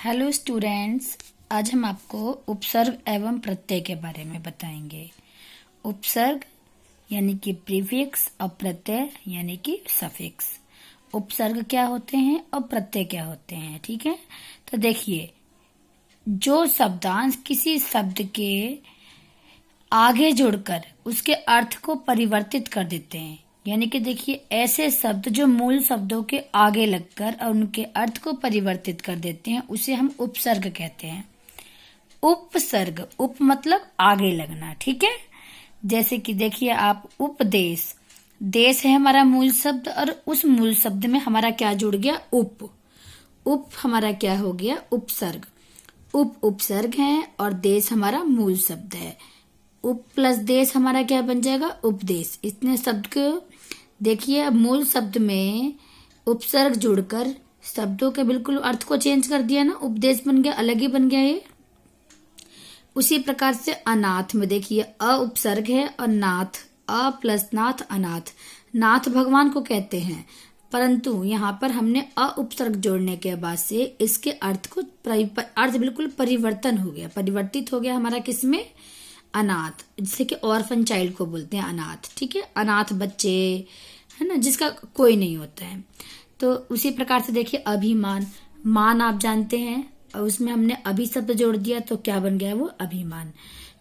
Hello students, आज हम आपको उपसर्ग एवं प्रत्यय के बारे में बताएंगे। उपसर्ग यानी कि प्रीफिक्स और प्रत्यय यानी कि सफिक्स। उपसर्ग क्या होते हैं और प्रत्यय क्या होते हैं, ठीक है। तो देखिए, जो शब्दांश किसी शब्द के आगे जुड़कर उसके अर्थ को परिवर्तित कर देते हैं, यानी कि देखिए ऐसे शब्द जो मूल शब्दों के आगे लगकर और उनके अर्थ को परिवर्तित कर देते हैं उसे हम उपसर्ग कहते हैं। उपसर्ग, उप मतलब आगे लगना, ठीक है। जैसे कि देखिए आप, उपदेश, देश है हमारा मूल शब्द और उस मूल शब्द में हमारा क्या जुड़ गया, उप। उप हमारा क्या हो गया, उपसर्ग। उप उपसर्ग है और देश हमारा मूल शब्द है। उप प्लस देश हमारा क्या बन जाएगा, उपदेश। इतने शब्द को देखिए, अब मूल शब्द में उपसर्ग जुड़कर शब्दों के बिल्कुल अर्थ को चेंज कर दिया ना, उपदेश बन गया, अलग ही बन गया ये। उसी प्रकार से अनाथ में देखिए, अ उपसर्ग है और नाथ, अ प्लस नाथ अनाथ। नाथ भगवान को कहते हैं, परंतु यहाँ पर हमने अ उपसर्ग जोड़ने के बाद से इसके अर्थ को अर्थ बिल्कुल परिवर्तन हो गया, परिवर्तित हो गया हमारा किसमें, अनाथ। जिसे कि ऑर्फन चाइल्ड को बोलते हैं अनाथ, ठीक है। अनाथ बच्चे है ना, जिसका कोई नहीं होता है। तो उसी प्रकार से देखिए अभिमान, मान आप जानते हैं और उसमें हमने अभी शब्द जोड़ दिया तो क्या बन गया, वो अभिमान।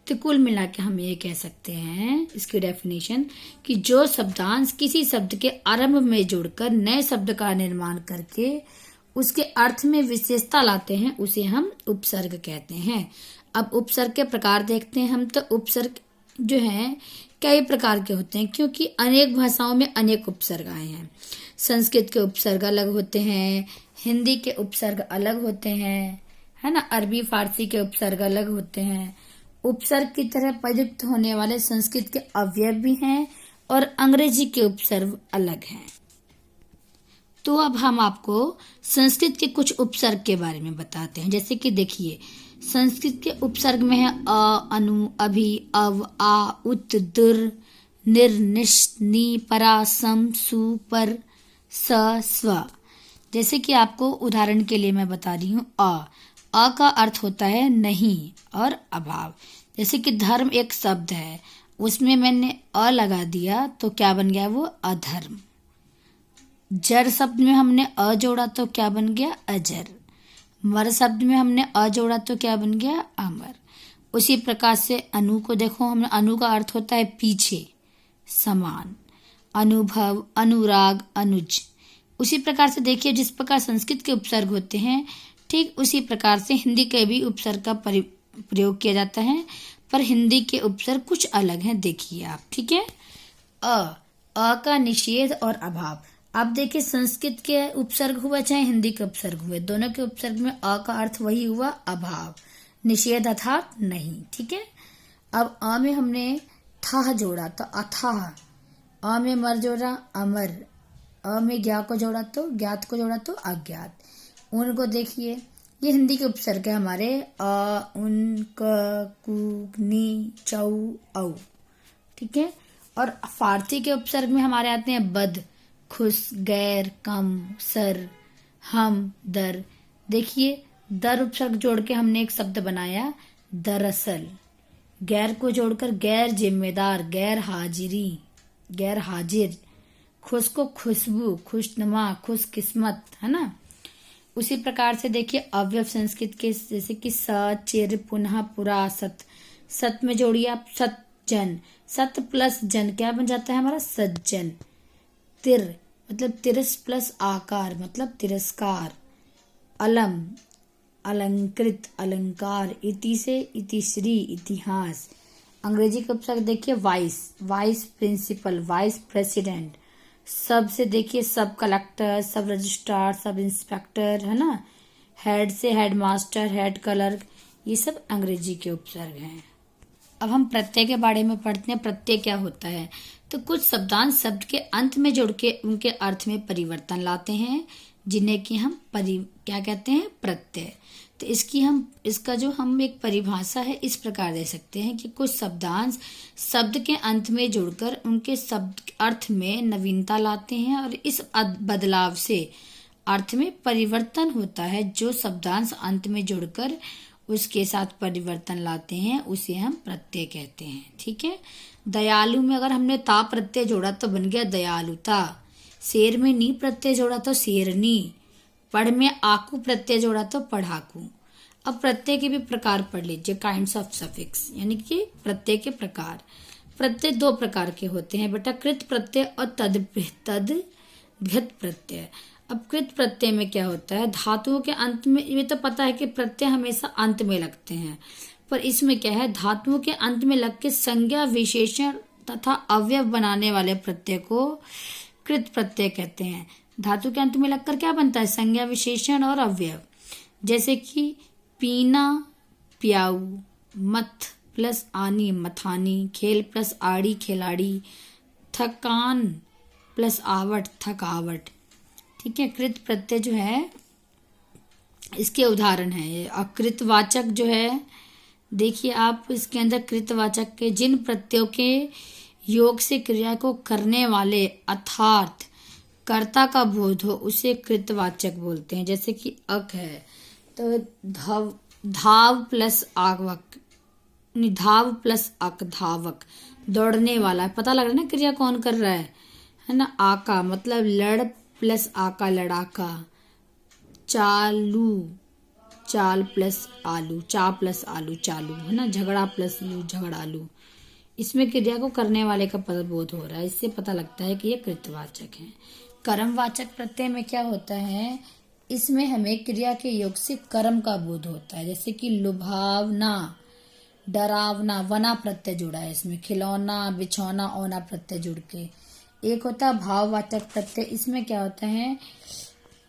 तो कुल मिला के हम ये कह सकते हैं इसकी डेफिनेशन कि जो शब्दांश किसी शब्द के आरंभ में जोड़कर नए शब्द का निर्माण करके उसके अर्थ में विशेषता लाते हैं उसे हम उपसर्ग कहते हैं। अब उपसर्ग के प्रकार देखते हैं हम। तो उपसर्ग जो है कई प्रकार के होते हैं, क्योंकि अनेक भाषाओं में अनेक उपसर्ग आए हैं। संस्कृत के उपसर्ग अलग होते हैं, हिंदी के उपसर्ग अलग होते हैं, है ना, अरबी फारसी के उपसर्ग अलग होते हैं। उपसर्ग की तरह प्रयुक्त होने वाले संस्कृत के अवयव भी हैं और अंग्रेजी के उपसर्ग अलग हैं। तो अब हम आपको संस्कृत के कुछ उपसर्ग के बारे में बताते हैं। जैसे कि देखिए, संस्कृत के उपसर्ग में है अ, अनु, अभि, अव, आ, उत, दुर, निर, निश, नी, परा, सम, सु, पर, स, स्व। जैसे कि आपको उदाहरण के लिए मैं बता रही हूँ, अ का अर्थ होता है नहीं और अभाव। जैसे कि धर्म एक शब्द है, उसमें मैंने अ लगा दिया तो क्या बन गया, वो अधर्म। जर शब्द में हमने अ जोड़ा तो क्या बन गया, अजर। मर शब्द में हमने अ जोड़ा तो क्या बन गया, अमर। उसी प्रकार से अनु को देखो, हमने अनु का अर्थ होता है पीछे, समान। अनुभव, अनुराग, अनुज। उसी प्रकार से देखिए, जिस प्रकार संस्कृत के उपसर्ग होते हैं ठीक उसी प्रकार से हिंदी के भी उपसर्ग का प्रयोग किया जाता है, पर हिंदी के उपसर्ग कुछ अलग हैं, देखिए आप, ठीक है। अ का निषेध और अभाव। अब देखिए, संस्कृत के उपसर्ग हुआ चाहे हिंदी के उपसर्ग हुए, दोनों के उपसर्ग में अ का अर्थ वही हुआ, अभाव, निषेध अर्थात नहीं, ठीक है। अब अ में हमने था जोड़ा तो अथाह, अ में मर जोड़ा अमर, अ में ज्ञा को जोड़ा तो ज्ञात को जोड़ा तो अज्ञात। उनको देखिए, ये हिंदी के उपसर्ग है हमारे, अ, उन, क, कु, नी, चौ, औ, ठीक है। और फारसी के उपसर्ग में हमारे आते हैं बद, खुश, गैर, कम, सर, हम, दर। देखिए, दर उपसर्ग जोड़ के हमने एक शब्द बनाया दरअसल। गैर को जोड़कर गैर जिम्मेदार, गैर हाजिरी, गैर हाजिर। खुश को खुशबू, खुशनुमा, खुश किस्मत, है ना। उसी प्रकार से देखिए अवयव संस्कृत के, जैसे कि स, चिर, पुनः, पुरा, सत। सत में जोड़िए आप सज्जन, सत प्लस जन क्या बन जाता है हमारा, सज्जन। तिर मतलब तिरस प्लस आकार मतलब तिरस्कार। अलम, अलंकृत, अलंकार। इति से इतिश्री, इतिहास। अंग्रेजी का उपसर्ग देखिए vice, vice principal, vice president. सब से देखिए सब कलेक्टर, सब रजिस्ट्रार, सब इंस्पेक्टर, है ना। हेड से हेड मास्टर, हेड क्लर्क। ये सब अंग्रेजी के उपसर्ग हैं। अब हम प्रत्यय के बारे में पढ़ते हैं। प्रत्यय क्या होता है, तो कुछ शब्दांश शब्द के अंत में जोड़ के उनके अर्थ में परिवर्तन लाते हैं, जिन्हें कि हम क्या कहते हैं, प्रत्यय। तो इसका जो हम एक परिभाषा है इस प्रकार दे सकते हैं कि कुछ शब्दांश शब्द के अंत में जुड़कर उनके शब्द अर्थ में नवीनता लाते हैं और इस बदलाव से अर्थ में परिवर्तन होता है, जो शब्दांश अंत में जुड़कर उसके साथ परिवर्तन लाते हैं उसे हम प्रत्यय कहते हैं। ठीक है। दयालु में अगर हमने ता प्रत्यय जोड़ा तो बन गया दयालुता। शेर में नी प्रत्यय जोड़ा तो शेरनी। पढ़ में आकू प्रत्यय जोड़ा तो पढ़ाकू। अब प्रत्यय के भी प्रकार पढ़ लीजिए, काइंड्स ऑफ सफिक्स, यानी कि प्रत्यय के प्रकार। प्रत्यय दो प्रकार के होते हैं बेटा, कृत प्रत्यय और तद्धित प्रत्यय। अब कृत प्रत्यय में क्या होता है, धातुओं के अंत में, ये तो पता है कि प्रत्यय हमेशा अंत में लगते हैं, पर इसमें क्या है, धातुओं के अंत में लग के संज्ञा विशेषण तथा अवयव बनाने वाले प्रत्यय को कृत प्रत्यय कहते हैं। धातु के अंत में लगकर क्या बनता है, संज्ञा विशेषण और अवयव। जैसे कि पीना प्याऊ, मथ प्लस आनी मथानी, खेल प्लस आड़ी खिलाड़ी, थकान प्लस आवट थकावट। ठीक है। कृत प्रत्यय जो है इसके उदाहरण है ये। कृतवाचक जो है, देखिए आप इसके अंदर कृतवाचक के जिन प्रत्ययों के योग से क्रिया को करने वाले अर्थात कर्ता का बोध हो उसे कृतवाचक बोलते हैं। जैसे कि अक है तो धाव प्लस आवक, धाव प्लस अक धावक, दौड़ने वाला। पता लग रहा है ना क्रिया कौन कर रहा है ना। आका मतलब लड़ प्लस आका लड़ाका। चालू, चाल प्लस आलू, चा प्लस आलू चालू, है ना। झगड़ा प्लस लू झगड़ालू। इसमें क्रिया को करने वाले का पदबोध हो रहा है, इससे पता लगता है कि ये कृतवाचक है। कर्मवाचक प्रत्यय में क्या होता है, इसमें हमें क्रिया के योग से कर्म का बोध होता है। जैसे कि लुभावना, डरावना, वना प्रत्यय जुड़ा है इसमें, खिलौना बिछौना ओना प्रत्यय जुड़ के। एक होता है भाववाचक प्रत्यय, इसमें क्या होता है,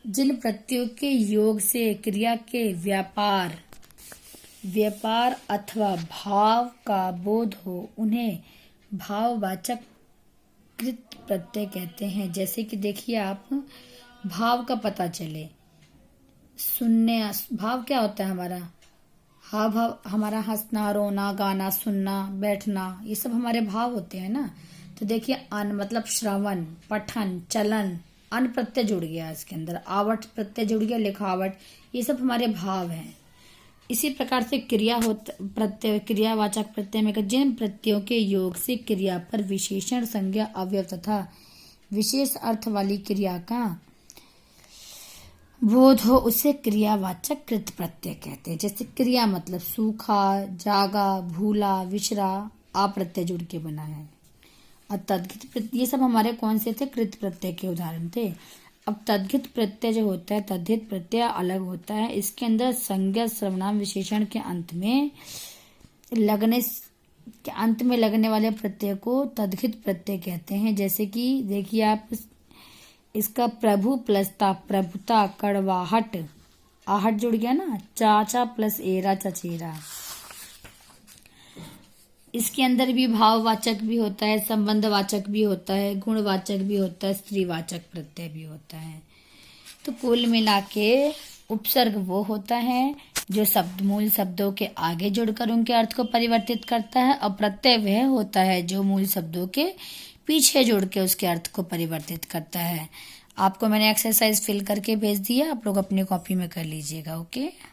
जिन प्रत्ययों के योग से क्रिया के व्यापार अथवा भाव का बोध हो उन्हें भाववाचक कृत प्रत्यय कहते हैं। जैसे कि देखिए आप, भाव का पता चले, सुनने, भाव क्या होता है हमारा, हाँ भाव हमारा हंसना रोना गाना सुनना बैठना, ये सब हमारे भाव होते हैं ना। तो देखिए अन मतलब श्रवण पठन चलन, अन प्रत्यय जुड़ गया इसके अंदर, आवट प्रत्यय जुड़ गया, लिखावट, ये सब हमारे भाव हैं। इसी प्रकार से प्रत्यय क्रियावाचक प्रत्यय में जिन प्रत्ययों के योग से क्रिया पर विशेषण संज्ञा अवयव तथा विशेष अर्थ वाली क्रिया का बोध हो उसे क्रियावाचक कृत प्रत्यय कहते हैं। जैसे क्रिया मतलब सूखा, जागा, भूला, विश्रा, आ प्रत्यय जुड़ के बना है। और तद्धित प्रत्यय, ये सब हमारे कौन से थे, कृत प्रत्यय के उदाहरण थे। अब तद्धित प्रत्यय जो होता है, तद्धित प्रत्यय अलग होता है। इसके अंदर संज्ञा सर्वनाम विशेषण के अंत में लगने वाले प्रत्यय को तद्धित प्रत्यय कहते हैं। जैसे कि देखिए आप, इसका प्रभु प्लस ता प्रभुता, कड़वाहट, आहट जुड़ गया ना, चाचा प्लस एरा चचेरा। इसके अंदर भी भाववाचक भी होता है, संबंधवाचक भी होता है, गुणवाचक भी होता है, स्त्रीवाचक प्रत्यय भी होता है। तो कुल मिला के उपसर्ग वो होता है जो मूल शब्दों के आगे जुड़कर उनके अर्थ को परिवर्तित करता है, और प्रत्यय वह होता है जो मूल शब्दों के पीछे जुड़ के उसके अर्थ को परिवर्तित करता है। आपको मैंने एक्सरसाइज फिल करके भेज दिया, आप लोग अपनी कॉपी में कर लीजिएगा। ओके।